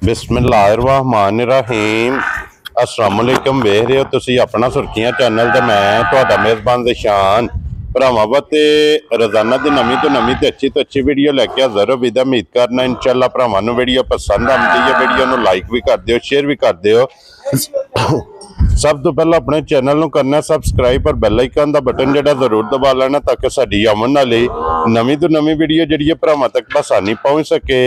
बिस्मिल्लाहिर्रहमानिर्रहीम अस्सलाम वालेकुम। वेख रहे हो तुसी अपना सुर्खियां चैनल ते मैं तुहाडा मेज़बान ज़शान भरावां वास्ते रोजाना की नवीं तो नवीं ते अच्छी वीडियो लैके हाज़र हो। विदा उम्मीद करना इंशाअल्लाह भरावां नूं वीडियो पसंद आती है। वीडियो नूं लाइक भी कर दिओ, शेयर भी कर दिओ। सब तो पहले अपने चैनल नूं करना सबसक्राइब और बैल आइकन दा बटन जिहड़ा जरूर दबा लेना ताकि साडी आउण वाली नवीं तो नवीं वीडियो जिहड़ी है भरावां तक आसानी पहुँच सके।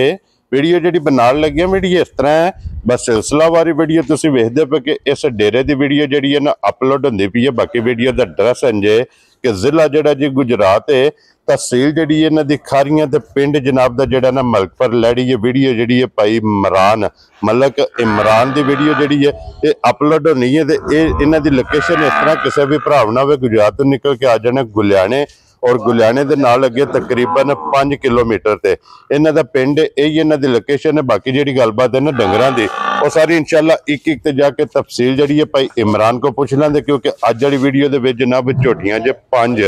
वीडियो जी बनाने लगे वीडियो इस तरह है, बस सिलसिलावारी वीडियो तुसीं वेखदे पे कि इस डेरे की वीडियो जी है ना अपलोड होंदी पई है। बाकी वीडियो का एड्रैस इंजे कि जिला जिहड़ा जी गुजरात है, तहसील जी इन्हां दी खारियां ते पिंड जनाब दा जिहड़ा ना मलकपुर लैड़ी है। वीडियो जी है भाई इमरान मलक इमरान की वीडियो जी है ये अपलोड होनी है। तो इन्हां दी लोकेशन इस तरह किसी भी भरा ना हो गुजरात तो निकल के आ जाने गुलियाने और गुलियाने के नाल अगे तकरीबन 5 किलोमीटर से इन्हां दा पिंड यही इन्हां दी लोकेशन है। बाकी जी गलबात है ना डंगरां दी वो सारी इंशाअल्लाह एक ते जाके तफसील जी है भाई इमरान को पुछ लेंगे, क्योंकि अज वाली वीडियो के जनाब झोटियां जे 5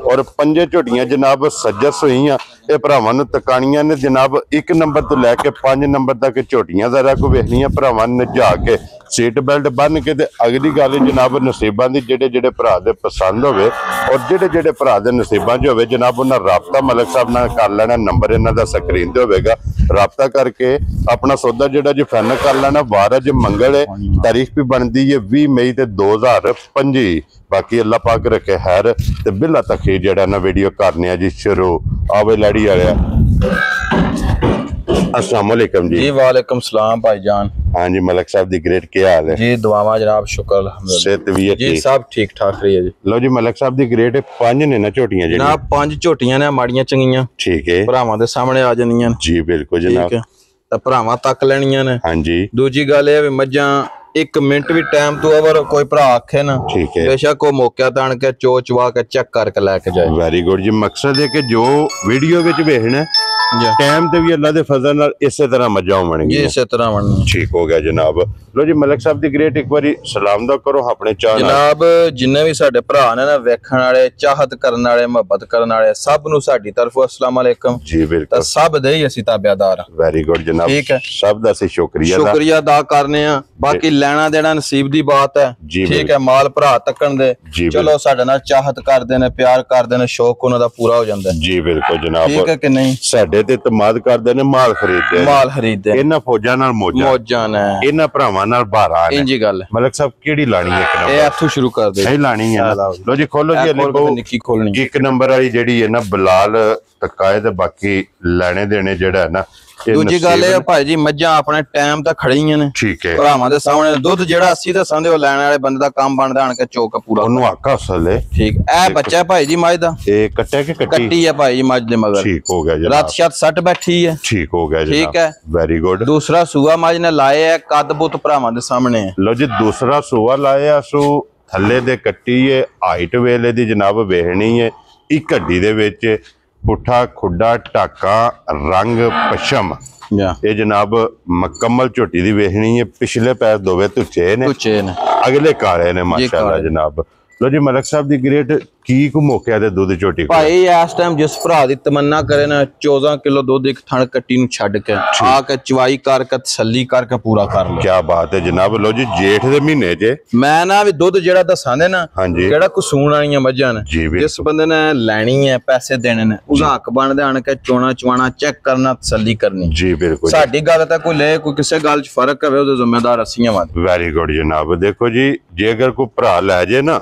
और 5 झोटियां जनाब सजस हुई ये भरावां नूं तकानियां ने जनाब। 1 नंबर तो लैके 5 नंबर तक झोटियां जरा को वेखनियां भरावां नजा के सीट बेल्ट बन के। अगली गल जनाब नसीबां दी जेडे भरा दे पसंद होवे और जेडे भरा दे नसीबां च होवे जनाब उन्हां राबता मलक साहब नाल कर लेना। नंबर इन्हां दा स्क्रीन ते होवेगा, राबता करके अपना सौदा जिहड़ा जी फाइनल कर लेना। वार अज मंगल है, तारीख भी बनती है 20 मई 2025। बाकी अल्लाह पाक रखे खैर ते बिला तक ही जिहड़ा ना वीडियो करने जी शुरू। आवे लड़ी वाले अस्सलाम वालेकुम जी। वालेकुम सलाम भाईजान। हाँ जी मलक साहब दी ग्रेट क्या हाल है जी? दुआवां जनाब, शुक्र अल्हम्दुलिल्लाह। सेहत भी है जी सब ठीक ठाक रही है जी। लो जी मलक साहब दी ग्रेट 5 ने ना झोटियां जी जनाब 5 झोटियां ने माड़ियां चंगियां, ठीक है भरावां दे सामने आ जानियां जी बिल्कुल जनाब। ठीक है ते भरावां तक लेनियां ने। हाँ जी दूजी गल ये मज्जां 1 मिनट भी टाइम तो अगर कोई भरा आखे ना ठीक है बेशक वो मौके तान के चो चवा के चेक करके लेके जाए। वेरी गुड जी। मकसद है कि जो वीडियो विच वेखना टाइम ते भी अल्लाह दे फजल नाल इसे तरह मजा आउणगी जी, इसे तरह बननी। ठीक हो गया जनाब। लो जी मलक साहब दी ग्रेट एक बारी सलाम दा करो अपने चाह जनाब जिन्ने भी साडे भरा ने ना वेखण वाले, चाहत करन वाले, मोहब्बत करन वाले सब नु साडी तरफों अस्सलाम वालेकुम जी बिल्कुल। सब दे ही असीं ताबेदार। वेरी गुड जनाब, ठीक है। सब दा शुक्रिया अदा करने आ। बाकी लेना देना नसीब दी बात है, ठीक है। माल भरा तकन दे चलो साडे नाल चाहत करदे ने, प्यार करदे ने, शौक उन्हां दा पूरा हो जांदा है जी बिल्कुल जनाब। ठीक है कि नहीं? साडे ते इतमाद करदे ने, माल खरीददे इन्हां फौजां नाल मौजां ने, इन्हां भरावां नाल बारां ने। इंजी गल मलक साहब केड़ी लानी है? एक नंबर ए इत्थों शुरू कर दे, सही लानी है। लो जी खोलो जी, निक्की खोलनी। 1 नंबर वाली जेड़ी है ना बिलाल तकाए ते बाकी लेने देने जेड़ा है ना। दूजी गल है भाई जी मज्जां अपने टाइम तक खड़ियां ने, ठीक है। भरावां दे सामने दुध जेड़ा 80 दसां दे ओ लैणे वाले बंदे दा काम बनदा आण के चौक पूरा ओनू आका असल है। ठीक ए बच्चा भाई जी मज दा ए कट्टे के कट्टी है भाई जी मज दे मगर। ठीक हो गया जनाब। रात शात सट बैठी है, ठीक हो गया जनाब। ठीक है वेरी गुड। दूसरा सूआ मज ने लाए है, कद बुत भरावां दे सामने है। लो जी दूसरा सूआ लाया सू थल्ले दे कट्टी है, हाइट वेले दी जनाब वेखनी है। एक हड्डी दे विच पुठा खुड्डा टाका रंग पशम ये जनाब मुकम्मल झोटी दी वेखनी है। पिछले पैर दोवे तुचे ने, अगले काले ने माशाअल्लाह जनाब। लो जी मलक साहब दी ग्रेट की को मौके दे दूध झोटी भाई इस टाइम जिस भरा दी तमन्ना करे ना 14 किलो दूध एक थण कट्टी नु छड्ड के आके चवाई करके तसल्ली करके पूरा कर लो। क्या बात है जनाब। लो जी जेठ दे महीने जे मैं ना भी दूध जेड़ा दसांदे ना केड़ा कसूण वालियां मज्जां ने, जिस बंदे ने लैनी है पैसे देने ने उसदा हक बनदा आण के चोना चवाना चेक करना तसल्ली करनी जी बिल्कुल। साडी गल तां कोई ले कोई किसी गल च फर्क होवे ओदे जिम्मेदार असीं हां। वेरी गुड जनाब। देखो जी जे अगर कोई भरा लै जे ना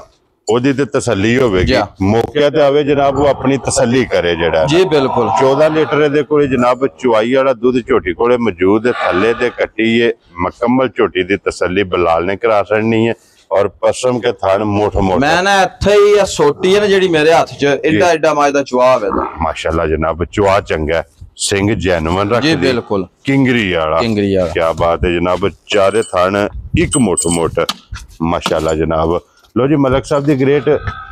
ओदी ते तसल्ली होवेगी, मौके ते आवे जनाब वो अपनी तसल्ली करे जेड़ा जी बिल्कुल। 14 लीटर दे कोले जनाब चुवाई वाला दूध झोटी कोले मौजूद है। थल्ले दे कट्टी है, मुकम्मल झोटी दी तसल्ली बिलाल ने करा छड़नी है और पसम के थान मोट मोट मैं ना इत्थे ही सोटी है ना जेड़ी मेरे हाथ च एडा एडा माज दा चवा है माशाल्लाह जनाब। चवा चंगा, सिंह जैनवन रख जी बिल्कुल। किंगरी वाला क्या बात है जनाब। चारे थान एक मोट मोट माशाल्लाह जनाब। लो जी मलक साहब दी ग्रेट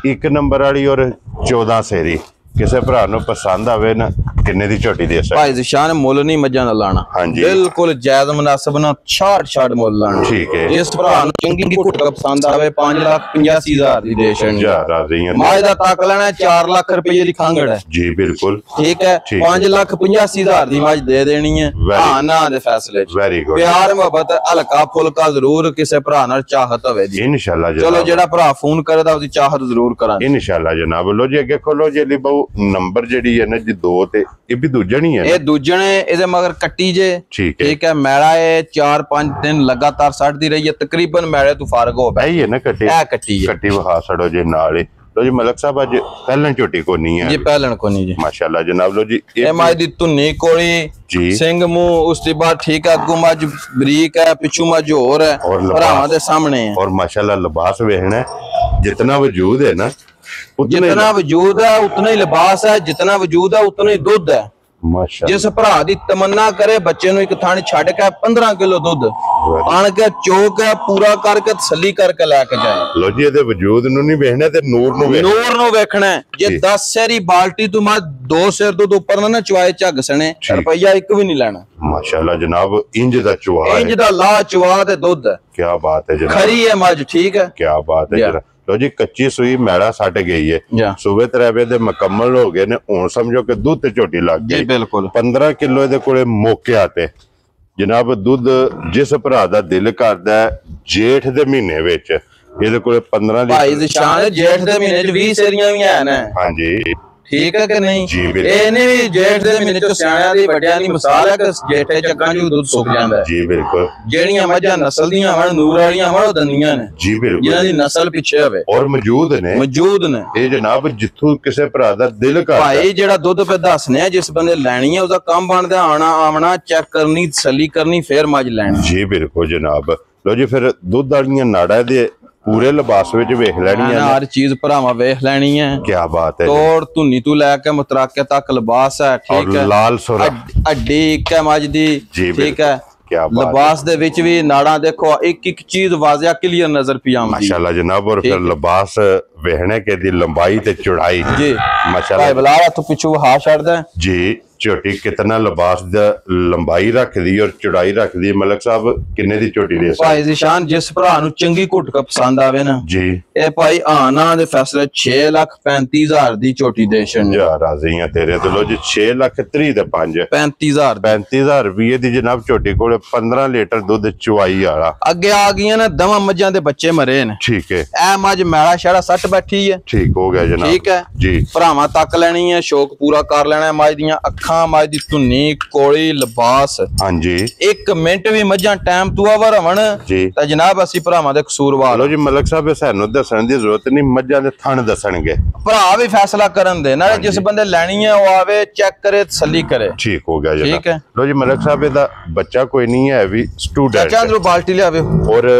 1 नंबर वाली और 14 सेरी ਕਿਸੇ ਭਰਾ ਨੂੰ ਪਸੰਦ ਆਵੇ ਨਾ ਕਿੰਨੇ ਦੀ ਝੋਟੀ ਦੇ ਭਾਈ ਜ਼ਿਸ਼ਾਨ ਮੁੱਲ ਨਹੀਂ ਮੱਝਾਂ ਦਾ ਲਾਣਾ ਬਿਲਕੁਲ ਜਾਇਜ਼ ਮੁਨਾਸਬ ਨਾਲ ਛਾੜ ਮੁੱਲ ਲਾਣਾ ਠੀਕ ਹੈ ਜਿਸ ਭਰਾ ਨੂੰ ਚੰਗੀ ਘੁੱਟ ਪਸੰਦ ਆਵੇ 5,85,000 ਦੀ ਦੇ ਛੱਡਣੀ ਮੱਝ ਦਾ ਤੱਕ ਲੈਣਾ 4 ਲੱਖ ਰੁਪਏ ਦੀ ਖਾਂਗੜ ਹੈ ਜੀ ਬਿਲਕੁਲ ਠੀਕ ਹੈ 5,85,000 ਦੀ ਮੱਝ ਦੇ ਦੇਣੀ ਹੈ ਹਾਂ ਨਾ ਦੇ ਫੈਸਲੇ ਵੈਰੀ ਗੁੱਡ ਪਿਆਰ ਮੁਹੱਬਤ ਹਲਕਾ ਫੁਲਕਾ ਜ਼ਰੂਰ ਕਿਸੇ ਭਰਾ ਨਾਲ ਚਾਹਤ ਹੋਵੇ ਜੀ ਇਨਸ਼ਾਅੱਲਾ ਚਲੋ ਜਿਹੜਾ ਭਰਾ ਫੋਨ ਕਰਦਾ ਉਹਦੀ ਚਾਹਤ ਜ਼ਰੂਰ ਕਰਾਂਗੇ ਇਨਸ਼ਾਅੱਲਾ ਜਨਾਬ ਲੋ ਜੀ ਅੱਗੇ ਖੋਲੋ ਜੀ ਅਲੀ ਬਾਊ ਨੰਬਰ ਜਿਹੜੀ ਹੈ ਨਾ ਜੀ 2 ਤੇ ਇਹ ਵੀ ਦੂਜਾ ਨਹੀਂ ਹੈ ਇਹ ਦੂਜੇ ਨੇ ਇਹਦੇ ਮਗਰ ਕੱਟੀ ਜੇ ਠੀਕ ਹੈ ਮੈਲਾ ਇਹ 4-5 ਦਿਨ ਲਗਾਤਾਰ ਸੜਦੀ ਰਹੀ ਹੈ ਤਕਰੀਬਨ ਮੈਲੇ ਤੋਂ ਫਾਰਗ ਹੋ ਬਈ ਇਹ ਨਾ ਕੱਟੀ ਵਹਾ ਛੜੋ ਜੇ ਨਾਲ ਲੋ ਜੀ ਮਲਕ ਸਾਹਿਬ ਅੱਜ ਪਹਿਲਾਂ ਝੋਟੀ ਕੋ ਨਹੀਂ ਹੈ ਜੀ ਪਹਿਲਾਂ ਕੋ ਨਹੀਂ ਜੀ ਮਾਸ਼ਾਅੱਲਾ ਜਨਾਬ ਲੋ ਜੀ ਇਹ ਮੱਝ ਦੀ ਧੁੰਨੀ ਕੋਲੀ ਜੀ ਸਿੰਘ ਮੂੰਹ ਉਸ ਤੋਂ ਬਾਅਦ ਠੀਕ ਹੈ ਅੱਗੋਂ ਮੱਝ ਬਰੀਕ ਹੈ ਪਿੱਛੋਂ ਮੱਝ ਹੋਰ ਹੈ ਭਰਾਵਾਂ ਦੇ ਸਾਹਮਣੇ ਹੈ और माशाल्लाह लिबास वेखना जितना वजूद है ना जितना वजूद है उतना ही लिबास है जितना वजूद है उतना ही दुध है माशाल्लाह जिस भरा दी तमन्ना करे बच्चे नु एक थाने छड़ के 15 किलो दुध आन के चोक है पूरा करके तसल्ली करके लेके जाए लो जी ਇਹਦੇ ਵਜੂਦ ਨੂੰ ਨਹੀਂ ਵੇਖਣਾ ਤੇ ਨੂਰ ਨੂੰ ਵੇਖਣਾ ਜੇ 10 ਸੇਰੀ ਬਾਲਟੀ ਤੂੰ ਮੈਂ 2 ਸੇਰ ਦੁੱਧ ਉੱਪਰ ਨਾ ਚਵਾਏ ਝੱਗ ਸਣੇ ਰੁਪਈਆ ਇੱਕ ਵੀ ਨਹੀਂ ਲੈਣਾ ਮਾਸ਼ਾਅੱਲਾ ਜਨਾਬ ਇੰਜ ਦਾ ਚਵਾ ਇੰਜ ਦਾ ਲਾ ਚਵਾ ਤੇ ਦੁੱਧ ਕੀ ਬਾਤ ਹੈ ਜਨਾਬ ਖਰੀ ਹੈ ਮੱਝ ਠੀਕ ਹੈ ਕੀ ਬਾਤ ਹੈ ਜਨਾਬ लो जी कच्ची सुई मैड़ा सट गई है सूबे तरह दे मुकम्मल हो गए ने हुण समझो कि दूध ते झोटी लग गई बिल्कुल 15 किलो इहदे कोले मौके आते जनाब दूध जिस भरा दा दिल करदा जेठ दे महीने विच इहदे कोले 15 लीटर भाई ज़िशान जेठ दे महीने च 20 सेरियां भी हैं ना हां जी ठीक है कि नहीं ਇਹਨੇ ਵੀ ਜੇਠ ਦੇ ਮਹੀਨੇ ਚ ਸਿਆਣਿਆਂ ਦੀ ਵੱਡਿਆਂ ਦੀ ਮਿਸਾਲ ਹੈ ਕਿ ਜੇਠੇ ਚੱਕਾਂ ਚ ਦੁੱਧ ਸੁੱਕ ਜਾਂਦਾ ਹੈ ਜੀ ਬਿਲਕੁਲ ਜਿਹੜੀਆਂ ਮੱਝਾਂ ਨਸਲ ਦੀਆਂ ਹਨ ਨੂਰ ਵਾਲੀਆਂ ਹਨ ਉਹ ਦੰਦੀਆਂ ਨੇ ਜੀ ਬਿਲਕੁਲ ਜਿਨ੍ਹਾਂ ਦੀ ਨਸਲ ਪਿੱਛੇ ਹੋਵੇ ਔਰ ਮੌਜੂਦ ਨੇ ਇਹ ਜਨਾਬ ਜਿੱਥੋਂ ਕਿਸੇ ਭਰਾ ਦਾ ਦਿਲ ਕਰਦਾ ਭਾਈ ਜਿਹੜਾ ਦੁੱਧ ਪੇ ਦੱਸਨੇ ਆ ਜਿਸ ਬੰਦੇ ਲੈਣੀ ਹੈ ਉਹਦਾ ਕੰਮ ਬਣਦਾ ਆਵਣਾ ਚੈੱਕ ਕਰਨੀ ਤਸੱਲੀ ਕਰਨੀ ਫੇਰ ਮੱਝ ਲੈਣੀ ਜੀ ਬਿਲਕੁਲ ਜਨਾਬ ਲੋ ਜੀ ਫਿਰ ਦੁੱਧ ਵਾਲੀਆਂ ਨਾੜਾਂ ਦੇ पूरे लिबास विच वेख लेनी है हर चीज भरावा वेख लेनी है क्या बात है तोड़ धुनी तू लैके मुतराके तक लिबास है ठीक है लाल सुरा हड्डी एक है मज दी ठीक है क्या लिबास दे विच भी नाड़ा देखो एक एक चीज वाजिया क्लियर नजर पी आउंदी माशाल्लाह जनाब और फिर लिबास वेखने के दी लंबाई ते चौड़ाई जी माशाल्लाह भाई बलारा तू पिछू हा छड़ दे जी झोटी कितना लिबास दा लंबाई रखदी और चौड़ाई रखदी मलक साहब किन्ने दी झोटी दे भाई ज़िशान जिस भरा नु चंगी घुट का पसंद आवे ना जी ए भाई आना दे फैसले 6,35,000 दी झोटी दे छन जा राजी हैं तेरे तो लो जी 6,30,000 दे 5 35,000 रुपये दी जनाब झोटी कोले 15 लीटर दूध चवाई वाला अगे आ गई ना दवा मज्जां दे बच्चे मरे ने ठीक है ए मज मैला शड़ा सट बैठी है ठीक हो गया जनाब ठीक है जी भरावां तक लेनी है शौक पूरा कर लेना है मज दियां मज दी धुनी कोली लिबास हां जी 1 मिनट भी मज्जां टाइम तू आवर हवन ते जनाब असि भरावां दे कसूरवार लो जी मलक साहब सानू दसण दी जरूरत नहीं मज्जां दे थण दसणगे भरा भी फैसला करन दे नाले जिस बंदे लेनी है वो आवे चेक करे तसल्ली करे ठीक हो गया जनाब ठीक है लो जी मलक साहब दा बच्चा कोई नहीं है भी स्टूडेंट चाचा अंदरों बाल्टी ले आवे और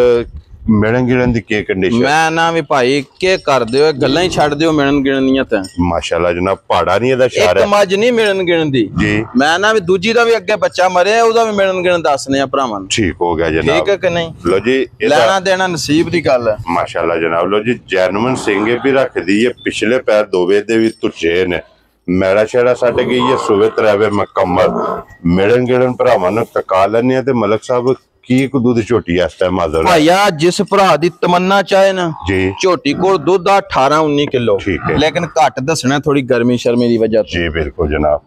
मिलन गिलन दी के कंडीशन मैं ना भी भाई के कर दियो गल्लां ही छड़ दियो मिलन गिलन दियां ते माशाल्लाह जनाब पहाड़ा नहीं दा शहर है एक मज नहीं मिलन गिलन दी जी मैं ना भी दूजी दा भी अगे बच्चा मरे ओदा भी मिलन गिलन दसने आ भरावां ठीक हो गया जनाब ठीक है कि नहीं लो जी लेना देना नसीब दी गल है माशाल्लाह जनाब लो जी जैनमन सिंह भी रख दी है पिछले पैर दोवे दे भी तुचे ने मैड़ा शेड़ा सट गई है सुबह त्रैवे मुकम्मल मिलन गिलन भरावां नूं तका लैने ते मलक साहब की को दूध झोटी इस टाइम हाजिर है भाईया जिस भरा दी तमन्ना चाहे ना जी झोटी कोल दुध 18-19 किलो ठीक है लेकिन घट दसना थोड़ी गर्मी शर्मी दी वजह जी बिल्कुल जनाब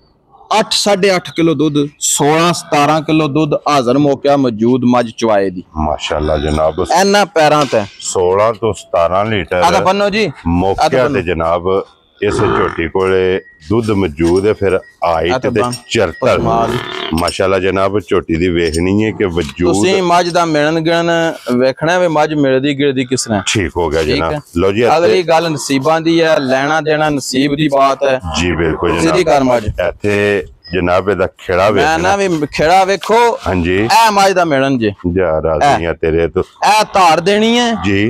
8-8.5 किलो दूध 16-17 किलो दूध हाजिर मौका मौजूद मज चवाए दी माशाल्लाह जनाब एना पैरां ते 16 तो 17 लीटर आदा पन्नो जी मौके ते जनाब इस झोटी कोले दूध मौजूद है फिर हाइट ते चरतल माशाल्लाह जनाब झोटी दी वेखनी है कि वजूद तुसी मज दा मिलन गिलन वेखना वे मज मिलदी गिलदी किस तरह ठीक हो गया जनाब लो जी अगली गल नसीबां दी है लेना देना नसीब दी बात है जी बिल्कुल जनाब सीधी कर मज इथे जनाब दा खेड़ा वे मैं ना भी खेड़ा वेखो हां जी ए मज दा मिलन जी जा राजियां तेरे तो ए धार देनी है जी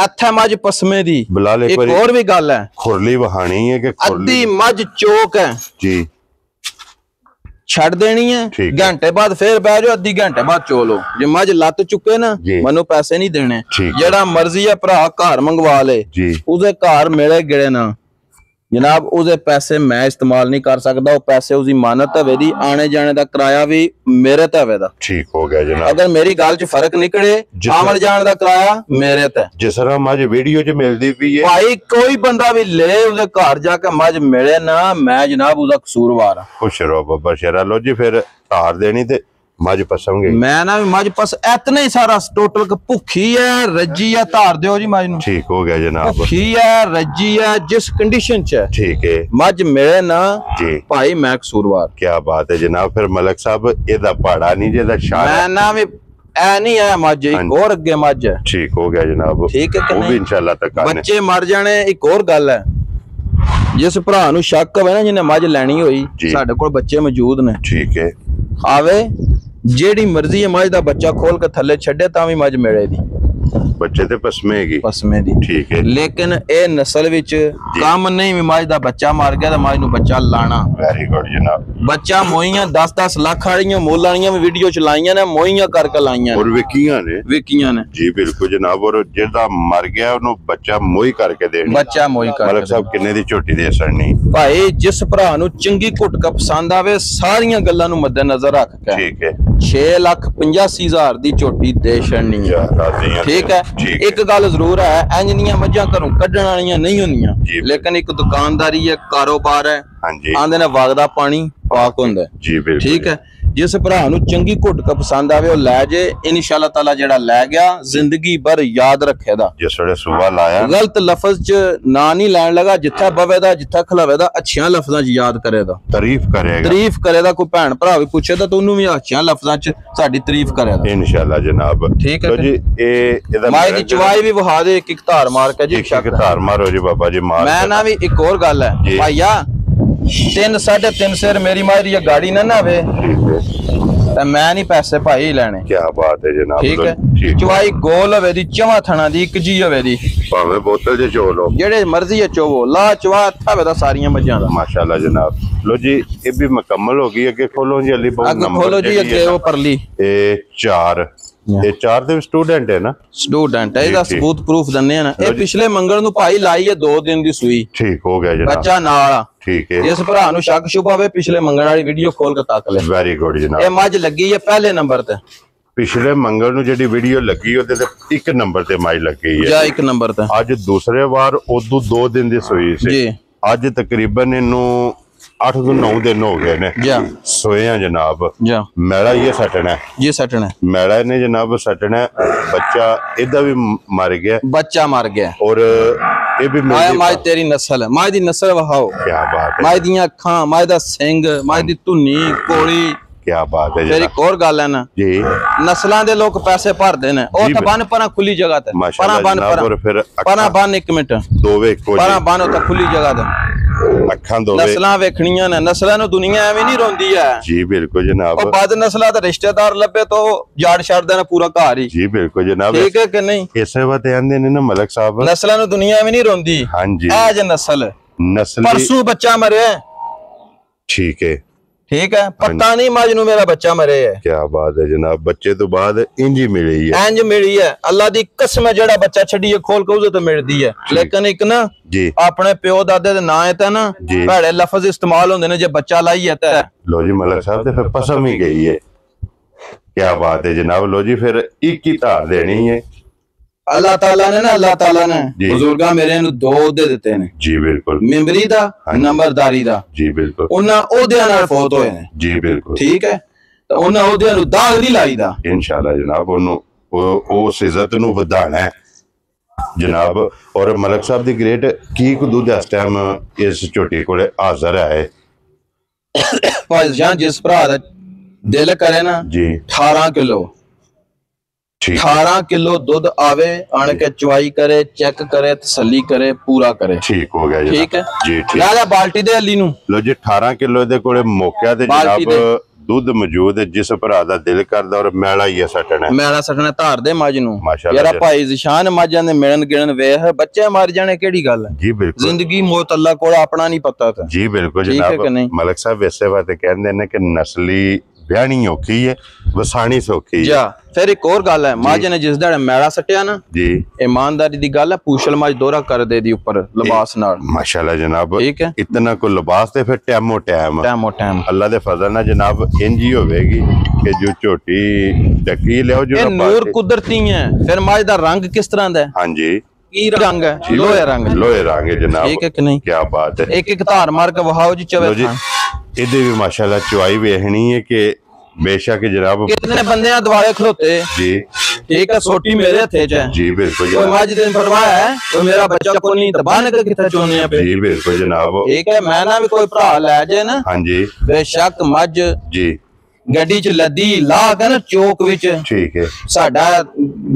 ਇੱਥੇ ਮੱਝ ਪਸਮੇ ਦੀ ਬਲਾਲ ਇੱਕ ਹੋਰ ਵੀ ਗੱਲ ਹੈ ਖੁਰਲੀ ਵਹਾਣੀ ਹੈ ਕਿ ਅੱਧੀ ਮੱਝ ਚੋਕ ਹੈ ਜੀ ਛੱਡ ਦੇਣੀ ਹੈ ਘੰਟੇ ਬਾਅਦ ਫੇਰ ਬਹਿ ਜਾਓ ਅੱਧੀ ਘੰਟੇ ਬਾਅਦ ਚੋਲੋ ਜੇ ਮੱਝ ਲੱਤ ਚੁੱਕੇ ਨਾ ਮੈਨੂੰ ਪੈਸੇ ਨਹੀਂ ਦੇਣੇ ਜਿਹੜਾ ਮਰਜ਼ੀ ਹੈ ਭਰਾ ਘਰ ਮੰਗਵਾ ਲੇ ਉਹਦੇ ਘਰ ਮਿਲੇ ਗਿਲੇ ਨਾ जनाब उसे पैसे मैं इस्तेमाल नहीं कर सकता, वो पैसे उसकी मानत है दी, आने जाने का किराया भी मेरे ते है। ठीक हो गया जनाब। अगर मेरी गल च फर्क निकले आवन जाने का किराया मेरे ते। जिस तरह मज वीडियो च मिलती भी है भाई, कोई बंदा भी ले उसके घर जाके मज मिले ना, मैं जनाब उसका कसूरवार हां। खुश रहो बाबा शेरा। लो जी फिर धार देनी ते मज पसम गई। मैं ना भी मज पस इतना ही सारा टोटल भुखी है रजी है, धार दियो जी मज नूं। ठीक हो गया जनाब। भुखी है रजी है जिस कंडीशन च, ठीक है, मज मिले ना जी भाई मैं कसूरवार। क्या बात है जनाब। फिर मलक साहब एदा पहाड़ा नहीं जेदा शान मैं ना भी ऐ नहीं है मज, एक और अगे मज है। ठीक हो गया जनाब। ठीक है, वो भी इंशाल्लाह तक बच्चे मर जाने। एक और गल है, जिस भरा नूं शक होवे ना जिन्हें मज लैनी होई, साडे कोल बच्चे मौजूद ने। ठीक है, आवे जेड़ी मर्जी है मज दा बच्चा खोल के थल्ले छड्डे तां भी मज मेरे दी, बच्चे ते पसमेगी पसमे दी। ठीक है, लेकिन ए नस्ल विच काम नहीं भी मज दा बच्चा मार गया ते मज नूं बच्चा लाना। वेरी गुड जनाब। बच्चा मोइयां 10-10 लाख वालियां मोल वालियां भी वीडियो च लाइयां ने, मोइयां करके लाइयां और विकियां ने जी बिल्कुल जनाब। और जेदा मर गया ओनू बच्चा मोई करके देनी, बच्चा मोई करके। मलक साहब किन्ने दी झोटी दे सड़नी भाई, जिस भरा नूं चंगी घुट का पसंद आवे सारियां गल्लां नूं मद्देनजर रख के, ठीक है, 6,85,000 दी झोटी दे छड़नी है। ठीक है, एक गल जरूर है, इंजनियां मज्जां घरों कड्ढण वालियां नहीं होंदियां, लेकिन एक दुकानदारी है, कारोबार है, आंदे ने वगदा पानी पाक हुंदा है जी बिल्कुल। ठीक है, जिस भरा नूं चंगी घुट का पसंद आवे वो लै जे, इंशाअल्लाह ताला जेड़ा लै गया जिंदगी भर याद रखेगा। जिस वेले सुबह लाया गलत लफ्ज च ना नहीं लैन लगा, जिथे बवेदा जिथे खलावेदा अच्छियां लफ्जां च याद करेगा, तारीफ करेगा। कोई भैन भरा भी पूछे तो उन्होंने भी अच्छियां लफ्जां च साडी तारीफ करेगा इंशाअल्लाह जनाब। ठीक है जी। ए माई दी चवाई भी वहा दे, एक धार मार के जी, एक धार मारो जी बाबा जी मार। मैं ना भी एक और गल है भाईया, 3-3.5 सेर मेरी मारी ये गाड़ी ना ना वे, मैं नहीं पैसे भाई लेने। क्या बात है जनाब। ठीक है, चवाई गोल होवे दी, चवा थना दी, एक जी होवे दी, भावे बोतल जे चोलो जेड़े मर्जी है चोवो, ला चवा था वे दा सारियां मज्जां दा माशाअल्लाह जनाब। लो जी ये भी मुकम्मल हो गई, अगे खोलो जी अली बहुत नंबर खोलो जी, अगे वो परली ए 4 ये 4 ਦੇ स्टूडेंट है ना, स्टूडेंट है, ਇਹਦਾ सबूत प्रूफ ਦੰਨੇ ਆ ਨਾ। ਇਹ ਪਿਛਲੇ ਮੰਗਲ ਨੂੰ ਭਾਈ ਲਾਈ ਹੈ 2 ਦਿਨ ਦੀ ਸੂਈ। ਠੀਕ ਹੋ ਗਿਆ ਜਨਾਬ, ਬੱਚਾ ਨਾਲ ਆ। ਠੀਕ ਹੈ, ਇਸ ਭਰਾ ਨੂੰ ਸ਼ੱਕ ਸ਼ੁਬਾ ਹੋਵੇ ਪਿਛਲੇ ਮੰਗਲ ਵਾਲੀ ਵੀਡੀਓ ਖੋਲ ਕੇ ਤੱਕ ਲੈ। ਵੈਰੀ ਗੁੱਡ ਜਨਾਬ। ਇਹ ਮੱਝ ਲੱਗੀ ਹੈ ਪਹਿਲੇ ਨੰਬਰ ਤੇ, ਪਿਛਲੇ ਮੰਗਲ ਨੂੰ ਜਿਹੜੀ ਵੀਡੀਓ ਲੱਗੀ ਉਹਦੇ ਤੇ 1 ਨੰਬਰ ਤੇ ਮੱਝ ਲੱਗੀ ਹੈ ਜਾਂ 1 ਨੰਬਰ ਤੇ। ਅੱਜ ਦੂਸਰੇ ਵਾਰ ਉਦੋਂ 2 ਦਿਨ ਦੀ ਸੂਈ ਸੀ ਜੀ। ਅੱਜ ਤਕਰੀਬਨ ਇਹਨੂੰ 8 ਤੋਂ 9 दिन हो गए ने सोए हैं जनाब। मैला ये सटना जी, सटना मैला ने जनाब सटना। बच्चा इदा भी मर गया, बच्चा मर गया। और ये भी माय तेरी नस्ल है, माय दी नस्ल वहाओ। क्या बात है। माय दी अखां, माय दा सिंग, माय दी धुनी कोली। क्या बात है। फिर एक और गल है ना जी, नस्लां दे लोग पैसे भरदे ने, ओ तो बन परा खुली जगह ते, परा बन परा बन 1 मिनट दोवे परा बन तो खुली जगह ते अखां दो नस्लां वेखणियां ने। नस्लां नु दुनिया एवें नहीं रोंदी है जी बिल्कुल जनाब। और बद नस्लां दा रिश्तेदार लभे तो जाड़ छड़ देना पूरा घर ही जी बिल्कुल जनाब। ठीक है कि नहीं। इसे बात आंदे ने ना मलक साहब, नस्लां नु दुनिया एवें नहीं रोंदी। हां जी, आ जे नस्ल परसों बच्चा मरे। ठीक है, ठीक है, पता नहीं मज नूं मेरा बच्चा मरे है। क्या बात है जनाब। बच्चे तो बाद इंज ही मिली है, इंज मिली है। अल्लाह दी कसम है, जेड़ा बच्चा छड़िए खोल के उसे तो मिलदी है। लेकिन एक ना जी अपने प्यो दादे दे नां ते ना भैड़े लफ्ज इस्तेमाल होंदे ने, जे बच्चा लाई है ते लो जी मलक साहब ते फिर पसम ही गई है। क्या बात है जनाब। लो जी फिर 1 ही धार देनी है। अल्लाह ताला ने ना, अल्लाह ताला ने बुजुर्गा मेरे नु 2 दे दिते ने जी बिल्कुल, मेंबरी दा नंबरदारी दा जी बिल्कुल। उन्हां ओहदियां नाल फौत होए ने जी बिल्कुल। ठीक है, तो उन्हां ओहदियां नु दाग नहीं लाई दा इंशाअल्लाह जनाब। ओनु उस इज्जत नु वधाना है जनाब। और मलक साहब दी ग्रेट की दूध इस टाइम इस झोटी कोले हाजिर है भाई जान, जिस भरा दा दिल करे ना जी 18 किलो 18 किलो दूध आवे, आने के चुवाई करे, चेक करे, तसल्ली करे, पूरा करे। ठीक हो गया ठीक है जी। ठीक बाल्टी दे अली नू लो जी 18 किलो दे कोले मौके ते जनाब दूध मौजूद है। जिस भरा दा दिल करदा और मैला ही सटना, मैला सटना धार दे मज नू यार। भाई जिशान मजां दे मिलन गिणन वेख, बच्चे मर जाने केड़ी गल है जी बिल्कुल। जिंदगी मौत अल्लाह कोल अपना नहीं पता था जी बिल्कुल जनाब। मलक साहब वैसे बात कहंदे ने कि नस्ली ਵਿਆਹਣੀ ਔਖੀ ਹੈ, ਵਸਾਣੀ ਸੌਖੀ ਹੈ। ਫਿਰ ਇੱਕ ਹੋਰ ਗੱਲ ਹੈ, ਮੱਝ ਨੇ ਜਿਸ ਦਿਨ ਮੈਲਾ ਸੱਟਿਆ ਨਾ ਜੀ, ਇਮਾਨਦਾਰੀ ਦੀ ਗੱਲ ਹੈ, ਪੂਛਲ ਮੱਝ ਦੋਹਰਾ ਕਰ ਦੇ ਦੀ ਉੱਪਰ ਲਿਬਾਸ ਨਾਲ। ਮਾਸ਼ਾਅੱਲਾ ਜਨਾਬ, ਠੀਕ ਹੈ, ਇਤਨਾ ਕੋ ਲਿਬਾਸ ਤੇ ਫਿਰ ਟੈਮੋ ਟੈਮ ਅੱਲਾ ਦੇ ਫਜ਼ਲ ਨਾਲ ਜਨਾਬ ਇੰਜ ਹੀ ਹੋਵੇਗੀ ਕਿ ਜੋ ਝੋਟੀ ਡੱਕੀ ਲਿਓ ਜੋ ਇਹ ਨੂਰ ਕੁਦਰਤੀ ਹੈ। ਫਿਰ ਮੱਝ ਦਾ ਰੰਗ ਕਿਸ ਤਰ੍ਹਾਂ ਦਾ ਹੈ? ਹਾਂਜੀ, ਕੀ ਰੰਗ ਹੈ? ਲੋਹੇ ਰੰਗ ਹੈ ਜਨਾਬ। ਠੀਕ ਹੈ ਕਿ ਨਹੀਂ? ਕੀ ਬਾਤ ਹੈ। ਇੱਕ ਧਾਰ ਮਾਰ ਕੇ ਵਹਾਓ ਜੀ ਚਵੇ ਜੀ। ਇਹਦੇ ਵੀ ਮਾਸ਼ਾਅੱਲਾ ਚੁਆਈ ਵੇਖਣੀ ਹੈ ਕਿ बेशक जनाब कितने बंदे दुआरे खलोते जी, ठीक है, सोटी मेरे हथे च है जी, बिल्कुल कोई मज दिन परवाह है तो मेरा बच्चा को नहीं दबाने के किथे चोने पे जी, बिल्कुल जनाब, ठीक है। मैं ना भी कोई भरा ले जाए ना, हां जी, बेशक मज जी ਗੱਡੀ ਚ ਲੱਦੀ ਲਾ ਕੇ ਨਾ ਚੌਕ ਵਿੱਚ, ਠੀਕ ਹੈ, ਸਾਡਾ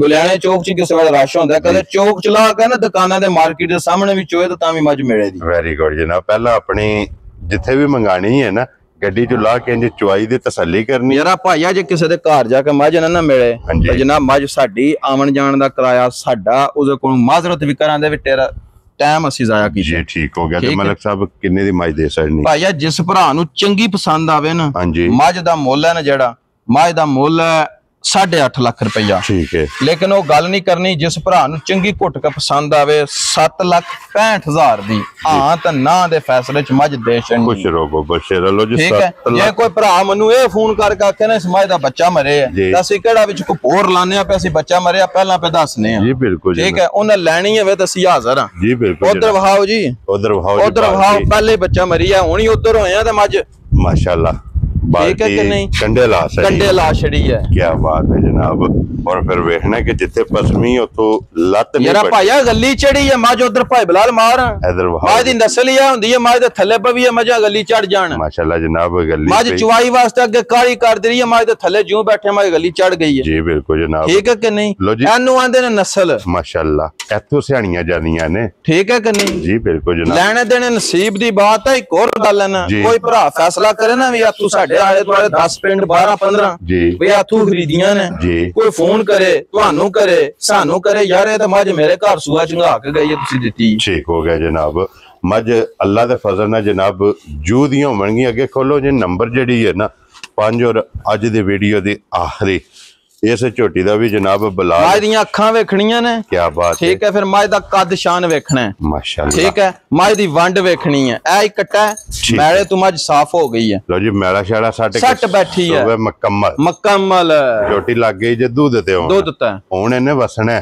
ਗੁਲਿਆਣੇ ਚੌਕ ਚ ਕਿਸੇ ਵੇਲੇ ਰਸ਼ ਹੁੰਦਾ, ਕਦੇ ਚੌਕ ਚ ਲਾ ਕੇ ਨਾ ਦੁਕਾਨਾਂ ਦੇ ਮਾਰਕੀਟ ਦੇ ਸਾਹਮਣੇ ਵਿੱਚ ਹੋਏ ਤਾਂ ਵੀ ਮੱਝ ਮਿਲੇ ਦੀ। ਵੈਰੀ ਗੁੱਡ ਜਨਾਬ। ਪਹਿਲਾਂ ਆਪਣੀ ਜਿੱਥੇ ਵੀ ਮੰਗਾਣੀ ਹੈ ਨਾ ਗੱਡੀ ਚ ਲਾ ਕੇ ਇੰਜ ਚੁਆਈ ਦੀ ਤਸੱਲੀ ਕਰਨੀ। ਯਾਰਾ ਭਾਈਆ ਜੇ ਕਿਸੇ ਦੇ ਘਰ ਜਾ ਕੇ ਮੱਝ ਨਾ ਮਿਲੇ ਤਾਂ ਜਨਾਬ ਮੱਝ ਸਾਡੀ ਆਉਣ ਜਾਣ ਦਾ ਕਿਰਾਇਆ ਸਾਡਾ, ਉਹਦੇ ਕੋਲ ਮਾਜ਼ਰਤ ਵੀ ਕਰਾਂਦੇ ਵੀ ਤੇਰਾ ਟਾਈਮ ਅਸੀਂ ਜ਼ਾਇਆ ਕੀਤਾ ਜੀ। ਠੀਕ ਹੋ ਗਿਆ। ਤੇ ਮਲਕ ਸਾਹਿਬ ਕਿੰਨੇ ਦੀ ਮੱਝ ਦੇ ਸਕਣੀ? ਭਾਈਆ ਜਿਸ ਭਰਾ ਨੂੰ ਚੰਗੀ ਪਸੰਦ ਆਵੇ ਨਾ, ਮੱਝ ਦਾ ਮੁੱਲ ਹੈ ਨਾ ਜਿਹੜਾ, ਮੱਝ ਦਾ ਮੁੱਲ ਹੈ 8.5 ਲੱਖ ਰੁਪਇਆ। ਠੀਕ ਹੈ, ਲੇਕਿਨ ਉਹ ਗੱਲ ਨਹੀਂ ਕਰਨੀ ਜਿਸ ਭਰਾ ਨੂੰ ਚੰਗੀ ਘੁੱਟ ਕੇ ਪਸੰਦ ਆਵੇ 7,65,000 ਦੀ ਹਾਂ ਤਾਂ ਨਾ ਦੇ ਫੈਸਲੇ ਚ ਮੱਝ ਦੇ ਛੱਡਣੀ। ਖੁਸ਼ ਰਹੋ, ਬਸ਼ਰ ਲੋ ਜੀ। ਠੀਕ ਹੈ, ਜੇ ਕੋਈ ਭਰਾ ਮੈਨੂੰ ਇਹ ਫੋਨ ਕਰਕੇ ਆਖੇ ਨਾ ਇਸ ਮੱਝ ਦਾ ਬੱਚਾ ਮਰੇ ਹੈ ਤਾਂ ਅਸੀਂ ਕਿਹੜਾ ਵਿੱਚ ਕੋਪੋਰ ਲਾਣੇ ਆ, ਅਸੀਂ ਬੱਚਾ ਮਰਿਆ ਪਹਿਲਾਂ ਪੇ ਦੱਸਨੇ ਆ ਜੀ। ਬਿਲਕੁਲ, ਠੀਕ ਹੈ, ਉਹਨੇ ਲੈਣੀ ਹੋਵੇ ਤਾਂ ਅਸੀਂ ਹਾਜ਼ਰ ਹਾਂ ਜੀ। ਬਿਲਕੁਲ, ਉਧਰ ਵਹਾਓ ਜੀ, ਉਧਰ ਵਹਾਓ ਪਹਿਲੇ ਬੱਚਾ ਮਰੀ ਹੈ, ਹੁਣੀ ਉਧਰ ਹੋਏ ਆ ਤੇ ਮੱਝ ਮਾਸ਼ਾਅੱਲਾ ठीक है कि नहीं? कंडे ला छड़ी है। क्या बात है जनाब। और फिर देखना कि जिथे पसमी उतो लत नहीं यार भाईया गली चढ़ी है मज, उधर भाई बिलाल मार इधर मज दी नस्ल ही हुंदी है, मज दे थल्ले पवी है मजा गली चढ़ जान। माशाल्लाह जनाब, गली मज चुवाई वास्ते अगे काली कर दी है, मज दे थल्ले ज्यों बैठे मज गली चढ़ गई है जी। बिल्कुल जनाब, ठीक है कि नहीं? एनु आंदे ने नस्ल माशाल्लाह इथों सियाणियां जांदियां ने, ठीक है कि नहीं जी। बिल्कुल जनाब, लेने देने नसीब दी बात है। एक और गल है ना, कोई भरा फैसला करे ना भी तू साडे आले दुआले 10 पिंड 12-15 जी भी तू खरीदियां ने जी, कोई फोन करे ਤੁਹਾਨੂੰ करे सानू करे यार ये तो मज मेरे घर सूआ चंगा के गई है तुसी दित्ती। ठीक हो गया जनाब। मज अल्लाह दे फजल नाल जनाब जू दी होवणगी। अगे खोलो जी नंबर जेडी है ना 5 और अज दी वीडियो दी आखिरी इस झोटी दा भी जनाब बिलाल मज दी अखां वेखणियां ने। क्या बात, ठीक है। फिर मज दा कद शान वेखना है माशाअल्लाह, ठीक है। मज दी वंड वेखनी है। ए एक कट्टा है मैले तो मज साफ हो गई है। लो जी मैला शाड़ा सट बैठी है मुकम्मल झोटी लग गई जे दूध ते दूध ते हुण इन्ने वसना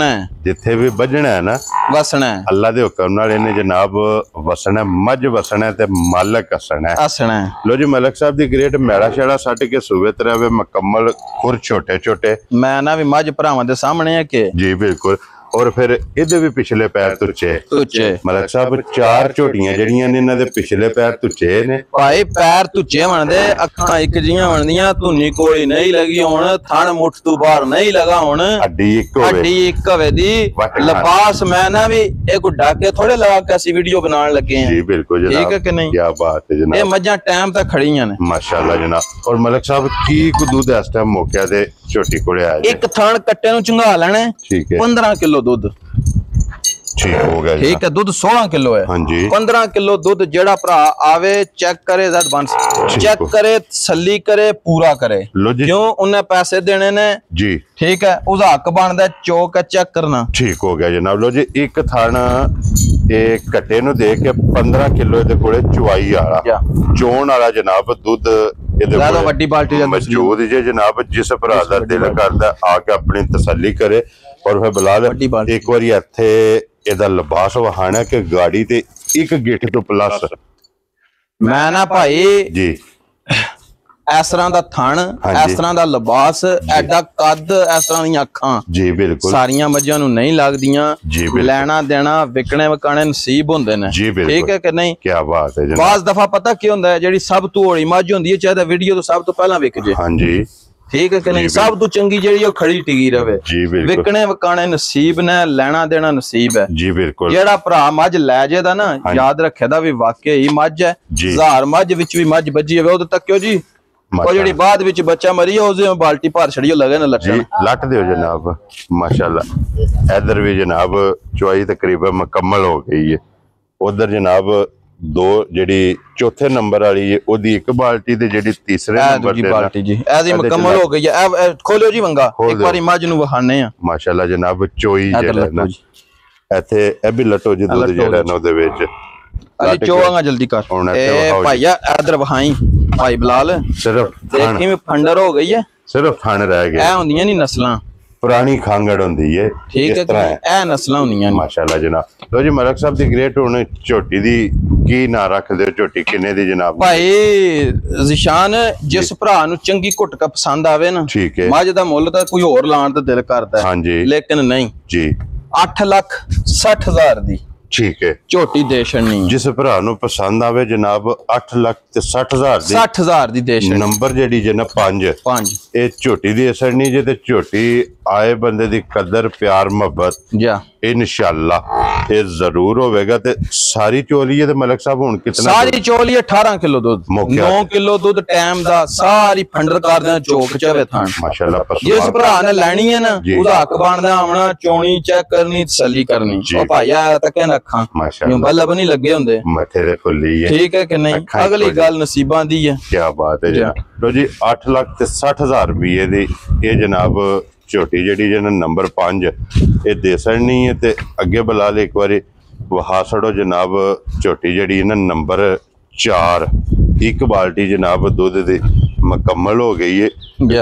है जिथे भी बजना है ना वसना है। अल्लाह दे हुक्म नाल इन्ने जनाब वसना मज वसना ते मालक हसना है। लो जी मलक साहब दी ग्रेट मैला शाड़ा सट के सूबे ते रहे मुकम्मल खुर छोटे छोटे मैं ना भी मज भरावां दे सामने है के जी। बिल्कुल। और फिर इधर भी पिछले पैर तुच्चे मलक साहब 4 झोटियां जड़ियां ने इन्हां दे पिछले पैर तुच्चे ने भाई, पैर तुच्चे बनदे, अखां एक जियां बनदियां, धुनी कोली नहीं लगी हुण, थण मुठ तो बाहर नहीं लगा हुण, हड्डी एक होवे दी लिबास। मैं ना भी ए कोई डाके थोड़े लगा के ਅਸੀਂ वीडियो बनाने लगे हैं जी। बिल्कुल जनाब, ठीक है कि नहीं? क्या बात है जनाब, ये मज्जां टाइम तक खड़ियां ने माशाअल्लाह जनाब। और मलक साहब की को दूध इस टाइम मौके ते झोटी कोले आया एक थण कट्टे नु चंगा लेना, ठीक है। 15 किलो दूध, ठीक हो गया, ठीक है। दूध 16 किलो है हाँ जी। 15 किलो दूध जेड़ा भरा आवे चेक करे जद बन चेक करे तसल्ली करे पूरा करे क्यों उन्हें पैसे देने ने जी, ठीक है। उसका हक बनदा चौक चेक करना, ठीक हो गया जनाब। लो जी एक थाना एक कट्टे नु दे के 15 किलो इहदे कोले चुवाई वाला चोण वाला जनाब दूध वड्डी बाल्टी मौजूद जे जनाब। जिस भरा दा दिल करदा आके अपनी तसल्ली करे। और फिर बिलाल एक बार इत्थे ਇਹਦਾ ਲਿਬਾਸ ਵਹਾਣਾ ਕਿ ਗਾੜੀ ਤੇ ਇੱਕ ਗਿੱਠ ਤੋਂ ਪਲੱਸ ਮੈਂ ਨਾ ਭਾਈ ਜੀ ਇਸ ਤਰ੍ਹਾਂ ਦਾ ਥਣ, ਇਸ ਤਰ੍ਹਾਂ ਦਾ ਲਿਬਾਸ, ਐਡਾ ਕੱਦ, ਇਸ ਤਰ੍ਹਾਂ ਦੀਆਂ ਅੱਖਾਂ ਜੀ। ਬਿਲਕੁਲ ਸਾਰੀਆਂ ਮੱਝਾਂ ਨੂੰ ਨਹੀਂ ਲੱਗਦੀਆਂ। ਲੈਣਾ ਦੇਣਾ ਵਿਕਣੇ ਵਕਾਣੇ ਨਸੀਬ ਹੁੰਦੇ ਨੇ, ਠੀਕ ਹੈ ਕਿ ਨਹੀਂ? ਕੀ ਬਾਤ ਹੈ। ਬਾਜ਼ ਦਫਾ ਪਤਾ ਕੀ ਹੁੰਦਾ ਹੈ, ਜਿਹੜੀ ਸਭ ਤੋਂ ਹੌਲੀ ਮੱਝ ਹੁੰਦੀ ਹੈ ਚਾਹੇ ਵੀਡੀਓ ਤੋਂ ਸਭ ਤੋਂ ਪਹਿਲਾਂ ਵਿਕ ਜੇ ਹਾਂਜੀ, ठीक है कि नहीं? सब तो चंगी जी खड़ी टिकी रहे जी। विकने वकाने नसीब ने, लेना देना नसीब है जी। बिल्कुल। जेड़ा भरा मझ लै जेदा ना याद रखे दा भी वाकई मझ है। 1000 मझ विच भी मझ बजी होवे ओदे तक क्यों जी ओ जेड़ी बाद विच बच्चा मरी है उसे बाल्टी भर छड़ियो लगे ना लट्टन लट दियो जनाब माशाल्लाह। इधर भी जनाब चुवाई तकरीबन मुकम्मल हो गई है। उधर जनाब ਦੋ ਜਿਹੜੀ ਚੌਥੇ ਨੰਬਰ ਵਾਲੀ ਹੈ ਉਹਦੀ ਇੱਕ ਬਾਲਟੀ ਤੇ ਜਿਹੜੀ ਤੀਸਰੇ ਨੰਬਰ ਤੇ ਬਾਲਟੀ ਜੀ ਇਹਦੀ ਮੁਕੰਮਲ ਹੋ ਗਈ ਹੈ। ਇਹ ਖੋਲਿਓ ਜੀ ਵੰਗਾ ਇੱਕ ਵਾਰੀ ਮੱਝ ਨੂੰ ਵਹਾਣੇ ਆ। ਮਾਸ਼ਾਅੱਲਾ ਜਨਾਬ ਚੋਈ ਜਿਹੜਾ ਨਾ ਇੱਥੇ ਇਹ ਵੀ ਲਟੋ ਜੀ ਦੁੱਧ ਜਿਹੜਾ ਨਾ ਉਹਦੇ ਵਿੱਚ ਅਜੀ ਚੋਵਾਂਗਾ ਜਲਦੀ ਕਰ ਇਹ ਭਾਈਆ ਇਧਰ ਵਹਾਈ ਭਾਈ ਬਲਾਲ ਸਿਰਫ ਦੇਖ ਕਿਵੇਂ ਫੰਡਰ ਹੋ ਗਈ ਹੈ ਸਿਰਫ ਥਣ ਰਹਿ ਗਏ ਇਹ ਹੁੰਦੀਆਂ ਨਹੀਂ ਨਸਲਾਂ ਪੁਰਾਣੀ ਖਾਂਗੜ ਹੁੰਦੀ ਹੈ ਠੀਕ ਹੈ ਇਹ ਨਸਲਾਂ ਹੁੰਦੀਆਂ ਨੇ ਮਾਸ਼ਾਅੱਲਾ ਜਨਾਬ। ਲੋ ਜੀ ਮਲਕ ਸਾਹਿਬ ਦੀ ਗ੍ਰੇਟ ਹੁਣ ਝੋਟੀ ਦੀ ਕੀ ਨਾਂ ਰੱਖਦੇ ਹੋ ਝੋਟੀ ਕਿੰਨੇ ਦੀ ਜਨਾਬ? ਭਾਈ ਜ਼ਿਸ਼ਾਨ ਜਿਸ ਭਰਾ ਨੂੰ ਚੰਗੀ ਘੁੱਟਕਾ ਪਸੰਦ ਆਵੇ ਨਾ ਠੀਕ ਹੈ ਮੱਝ ਦਾ ਮੁੱਲ ਤਾਂ ਕੋਈ ਹੋਰ ਲਾਣ ਦਾ ਦਿਲ ਕਰਦਾ ਹੈ ਹਾਂਜੀ ਲੇਕਿਨ ਨਹੀਂ ਜੀ 8,60,000 ਦੀ ਠੀਕ ਹੈ ਝੋਟੀ ਦੇ ਛੜਨੀ ਜਿਸ ਭਰਾ ਨੂੰ ਪਸੰਦ ਆਵੇ ਜਨਾਬ 8,60,000 ਦੀ 60,000 ਦੀ ਦੇ ਛੜਨੀ ਨੰਬਰ ਜਿਹੜੀ ਜੇ ਨਾ 5 ਇਹ ਝੋਟੀ ਦੀ ਅਸਰ ਨਹੀਂ ਜੇ ਤੇ ਝੋਟੀ ਆਏ ਬੰਦੇ ਦੀ ਕਦਰ ਪਿਆਰ ਮੁਹੱਬਤ ਜਾ ਇਨਸ਼ਾਅੱਲਾ ਇਹ ਜ਼ਰੂਰ ਹੋਵੇਗਾ। ਤੇ ਸਾਰੀ ਚੋਲੀ ਹੈ ਤੇ ਮਲਕ ਸਾਹਿਬ ਹੁਣ ਕਿੰਨਾ ਸਾਰੀ ਚੋਲੀ 18 ਕਿਲੋ ਦੁੱਧ 9 ਕਿਲੋ ਦੁੱਧ ਟਾਈਮ ਦਾ ਸਾਰੀ ਫੰਡਰ ਕਰਦੇ ਚੋਕ ਚਵੇ ਥਾਂ ਮਾਸ਼ਾਅੱਲਾ। ਜਿਸ ਭਰਾ ਨੇ ਲੈਣੀ ਹੈ ਨਾ ਉਹਦਾ ਹੱਕ ਬਣਦਾ ਆਉਣਾ ਚੋਣੀ ਚੈੱਕ ਕਰਨੀ ਤਸੱਲੀ ਕਰਨੀ ਉਹ ਭਾਈਆ ਤੱਕੇ ਨਾ ਅੱਖਾਂ ਮਾਸ਼ਾਅੱਲਾ ਬੱਲਬ ਨਹੀਂ ਲੱਗੇ ਹੁੰਦੇ ਮੱਥੇ ਤੇ ਖੁੱਲੀ ਹੈ ਠੀਕ ਹੈ ਕਿ ਨਹੀਂ ਅਗਲੀ ਗੱਲ ਨਸੀਬਾਂ ਦੀ ਹੈ। ਕੀ ਬਾਤ ਹੈ ਜੀ। ਲੋ ਜੀ 8,60,000 ਰੁਪਏ ਦੀ ਇਹ ਜਨਾਬ ਝੋਟੀ ਜਿਹੜੀ ਜਿਹਨਾਂ ਨੰਬਰ 5 ਇਹ ਦੇ ਸੜਨੀ ਹੈ ਤੇ ਅੱਗੇ ਬੁਲਾ ਲੈ ਇੱਕ ਵਾਰੀ ਵਹਾ ਛੜੋ ਜਨਾਬ ਝੋਟੀ ਜਿਹੜੀ ਇਹਨਾਂ ਨੰਬਰ 4 ਇੱਕ ਬਾਲਟੀ ਜਨਾਬ ਦੁੱਧ ਦੀ ਮੁਕੰਮਲ ਹੋ ਗਈ ਹੈ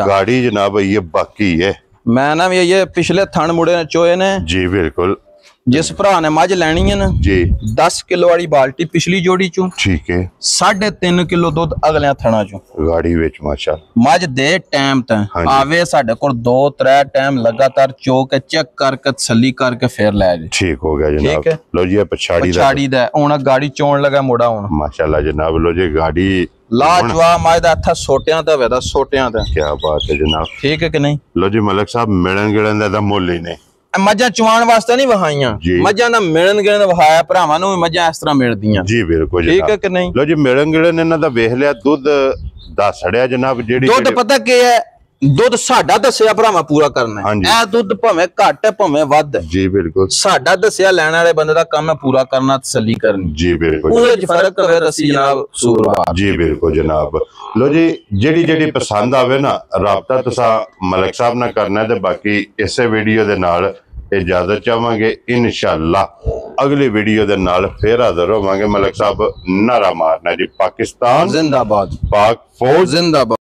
ਗਾੜੀ ਜਨਾਬ ਇਹ ਬਾਕੀ ਹੈ। ਮੈਂ ਨਾ ਵੀ ਇਹ ਪਿਛਲੇ ਥਣ ਮੁੜੇ ਨੇ ਚੋਏ ਨੇ ਜੀ ਬਿਲकुल जिस भरा ने मझ लैनी है ना जी 10 किलो वाली बाल्टी पिछली जोड़ी चो ठीक है 3.5 किलो दूध अगले थणा चो गाड़ी विच माशाअल्लाह मझ दे टाइम ते आवे साडे कोल 2-3 टाइम लगातार चो के चेक करके तसल्ली करके फिर ले जाए ठीक हो गया जनाब। लो जी पछाड़ी दा हुन गाड़ी चोण लगा मोड़ा हुन माशाअल्लाह जनाब। लो जी गाड़ी लाजवाब मझ दा हथा सोटियां ते वेदा सोटियां ते क्या बात है जनाब ठीक है कि नहीं। लो जी मलक साहब मिलन गिलन दा मुੱਲ ही नहीं ਮੱਝਾਂ ਚਵਾਣ ਵਾਸਤੇ ਨਹੀਂ ਵਹਾਈਆਂ ਮੱਝਾਂ ਦਾ ਮਿਲਣ ਗਿਲਣ ਵਹਾਇਆ ਭਰਾਵਾਂ ਨੂੰ ਮੱਝਾਂ ਇਸ ਤਰ੍ਹਾਂ ਮਿਲਦੀਆਂ ਜੀ ਬਿਲਕੁਲ ਠੀਕ ਹੈ ਕਿ ਨਹੀਂ। ਲੋ ਜੀ ਮਿਲਣ ਗਿਲਣ ਇਹਨਾਂ ਦਾ ਵੇਖ ਲਿਆ ਦੁੱਧ ਦਾ ਸੜਿਆ ਜਨਾਬ ਜਿਹੜੀ ਦੁੱਧ ਪਤਾ ਕੀ ਹੈ ਦੁੱਧ ਸਾਡਾ ਦੱਸਿਆ ਭਰਾਵਾਂ ਪੂਰਾ ਕਰਨਾ ਹੈ ਇਹ ਦੁੱਧ ਭਾਵੇਂ ਘੱਟ ਹੈ ਭਾਵੇਂ ਵੱਧ ਜੀ ਬਿਲਕੁਲ ਸਾਡਾ ਦੱਸਿਆ ਲੈਣ ਵਾਲੇ ਬੰਦੇ ਦਾ ਕੰਮ ਹੈ ਪੂਰਾ ਕਰਨਾ ਤਸੱਲੀ ਕਰਨੀ ਜੀ ਬਿਲकुल ਉਹਦੇ ਵਿੱਚ ਫਰਕ ਹੋਵੇ ਅਸੀਂ ਜਨਾਬ ਸੂਰਵਾਰ ਜੀ ਬਿਲकुल ਜਨਾਬ। ਲੋ ਜੀ ਜਿਹੜੀ ਪਸੰਦ ਆਵੇ ਨਾ ਰਾਬਤਾ ਤੁਸੀਂ ਮਲਕ ਸਾਹਿਬ ਨਾਲ ਕਰਨਾ ਤੇ ਬਾਕੀ ਇਸੇ ਵੀਡੀਓ ਦੇ ਨਾਲ इजाजत चाहांगे इंशाअल्लाह अगली वीडियो दे नाल फिर हाजिर होवांगे। मलक साहब नारा मारना जी पाकिस्तान जिंदाबाद पाक फौज जिंदाबाद।